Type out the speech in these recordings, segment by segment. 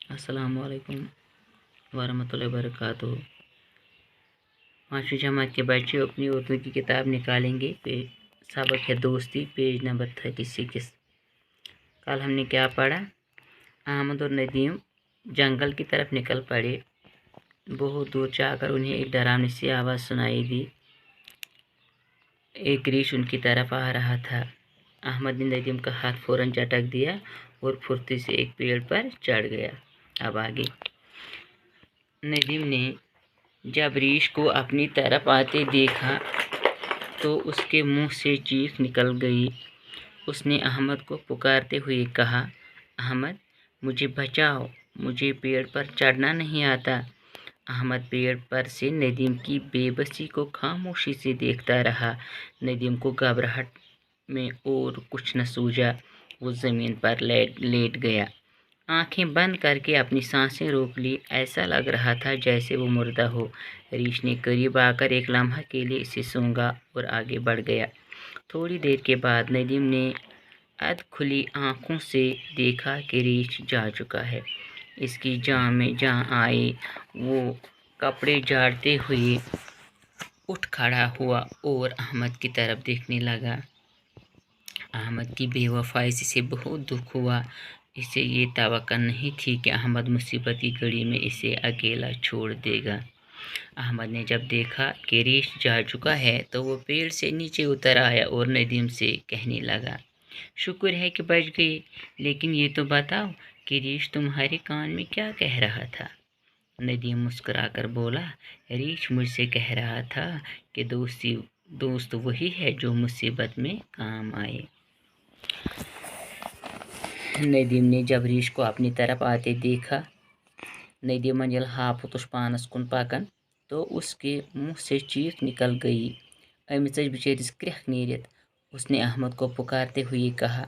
अस्सलामुअलैकुम वरहमतुल्लाहि वबरकातुहू। पाँचवीं जमात के बच्चे अपनी उर्दू की किताब निकालेंगे। सबक है दोस्ती, पेज नंबर 36। कल हमने क्या पढ़ा? अहमद और नदीम जंगल की तरफ निकल पड़े। बहुत दूर जाकर उन्हें एक डरावनी सी आवाज़ सुनाई दी। एक रीछ उनकी तरफ आ रहा था। अहमद ने नदीम का हाथ फौरन झटक दिया और फुर्ती से एक पेड़ पर चढ़ गया। अब आगे। नदीम ने जब रीछ को अपनी तरफ आते देखा तो उसके मुंह से चीख निकल गई। उसने अहमद को पुकारते हुए कहा, अहमद, मुझे बचाओ, मुझे पेड़ पर चढ़ना नहीं आता। अहमद पेड़ पर से नदीम की बेबसी को खामोशी से देखता रहा। नदीम को घबराहट में और कुछ न सूझा। वो ज़मीन पर लेट गया, आंखें बंद करके अपनी सांसें रोक ली। ऐसा लग रहा था जैसे वो मुर्दा हो। रीछ ने करीब आकर एक लम्हा के लिए इसे सूंघा और आगे बढ़ गया। थोड़ी देर के बाद नदीम ने अध खुली आँखों से देखा कि रीछ जा चुका है। इसकी जान में जान आए वो कपड़े झाड़ते हुए उठ खड़ा हुआ और अहमद की तरफ देखने लगा। अहमद की बेवफाई से इसे बहुत दुख हुआ। इसे ये तवक्को नहीं थी कि अहमद मुसीबत की घड़ी में इसे अकेला छोड़ देगा। अहमद ने जब देखा कि रीछ जा चुका है तो वो पेड़ से नीचे उतर आया और नदीम से कहने लगा, शुक्र है कि बच गई, लेकिन ये तो बताओ कि रीछ तुम्हारे कान में क्या कह रहा था? नदीम मुस्कुराकर बोला, रीछ मुझसे कह रहा था कि दोस्त वही है जो मुसीबत में काम आए। नदीम ने जब रीछ को अपनी तरफ आते देखा, नदीमन येल हापुतुश पानस कुन पकन तो उसके मुंह से चीख निकल गई। अमिस बिचारिस क्रख नीरित। उसने अहमद को पुकारते हुए कहा,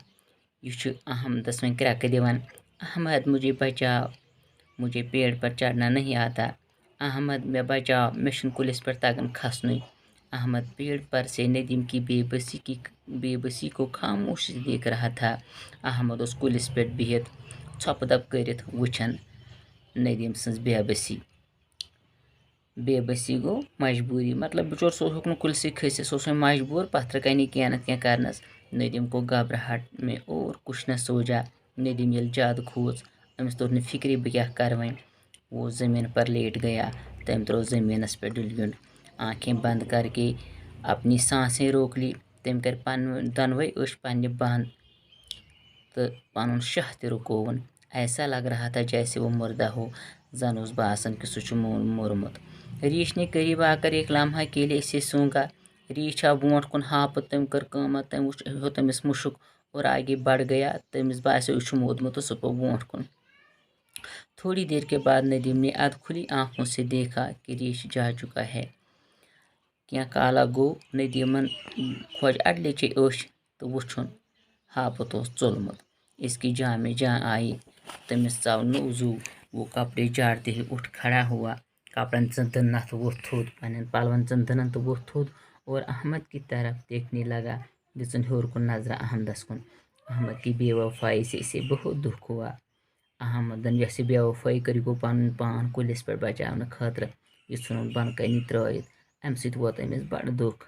यह अहमदस वह क्रक दिवन, अहमद मुझे बचाओ, मुझे पेड़ पर चढ़ना नहीं आता। अहमद मैं बचाओ, मैं कुलिस पर तगन खसन। अहमद पेड़ पर से नदीम की बेबसी को खामोशी से देख रहा था। अहमद उस कुलिस पे बिहित छपदप करित वुछन नदीम सज बेबसी गो मजबूरी, मतलब बिचोर सो हूँ कुलसी खसित, सो मजबूर पत्थर कनी क्या न क्या करनस। नदीम को घबराहट में और कुछ न सोचा। नदीम ये ज्यादा खोज, अमिस तोर न फिक्री बह क्या कर वन। वो ज़मीन पर लेट गया। तम त्रो ज़मीनस पे डुलगुंड, आंखें बंद करके अपनी सांसें रोक ली। तम कर दनवे अश पन्ने बंद तो पन शह त रुकोवन। ऐसा लग रहा था जैसे वो मुर्दा हो, जन उस बासन कि सह मुरमुत। रीछ ने करीब आकर एक लम्हा के लिए इसे सूंघा। रीछ आ बोट कुन हापत, तम कर कमत, तम हो तमिस मुशुक और आगे बढ़ गया। तमिस बासे मोदमुत तो सह पो बोट कुन। थोड़ी देर के बाद नदीम ने अध खुली आंखों से देखा कि रीछ जा चुका है। क्या काला गो नदीमन खोज अडले चे अश तो वुछुन हापत चुलमुत। इसकी जान में जान आई। तमिस चाव नोजू। वो कपड़े झाड़ते हुए उठ खड़ा हुआ। कपड़न चंदन नथ वो थोद, पन पलवन चंदन तो वो थोद और अहमद की तरफ देखने लगा। दिसन होर कुन नजर अहमदस कुन। अहमद की बेवफाई से इसे बहुत दुख हुआ। अहमदन यस बेवफाई करिगो पन पान कुलिस पे बचाने खतर यह सन बन कनी त्रयित। अम सत वोत अमिस बड़ दुख।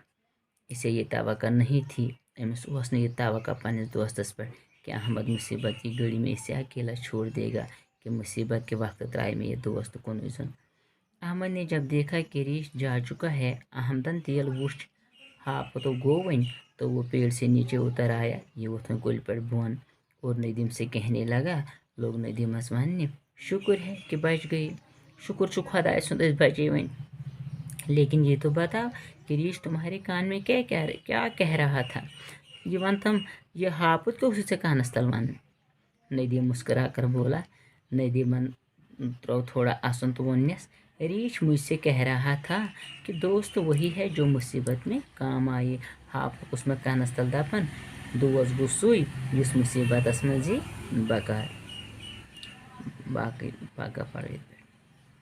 इसे ये तवक्को नहीं थी, अमिस ओस ये तवक्को पन्निस दोस्तस पे कि अहमद मुसीबत की घड़ी में इसे अकेला छोड़ देगा, कि मुसीबत के वक्त त्राय में ये दोस्त कुन सन। अहमद ने जब देखा कि रीछ जा चुका है, अहमदन तेल वुछ हाप तो गो वन तो वो पेड़ से नीचे उतर आया। ये वो कुल पर बोन और नदीम से कहने लगा, लोग नदीमस वन, शुक्र है कि बच गई, शुक्र छु खुदा सुंद बचे वन, लेकिन ये तो बताओ कि रीछ तुम्हारे कान में क्या कह रहा था? ये वन तम ये हापुत को उसे कानस तल वन। नदीम मुस्कुरा कर बोला। नदीमन तो थोड़ा आसन तो वनस, रीछ मुझसे कह रहा था कि दोस्त वही है जो मुसीबत में काम आए। हाप उसमें कानस तल दपन दोस्त गो सुई जिस मुसीबत मजी बकार बाकी पगा पड़े।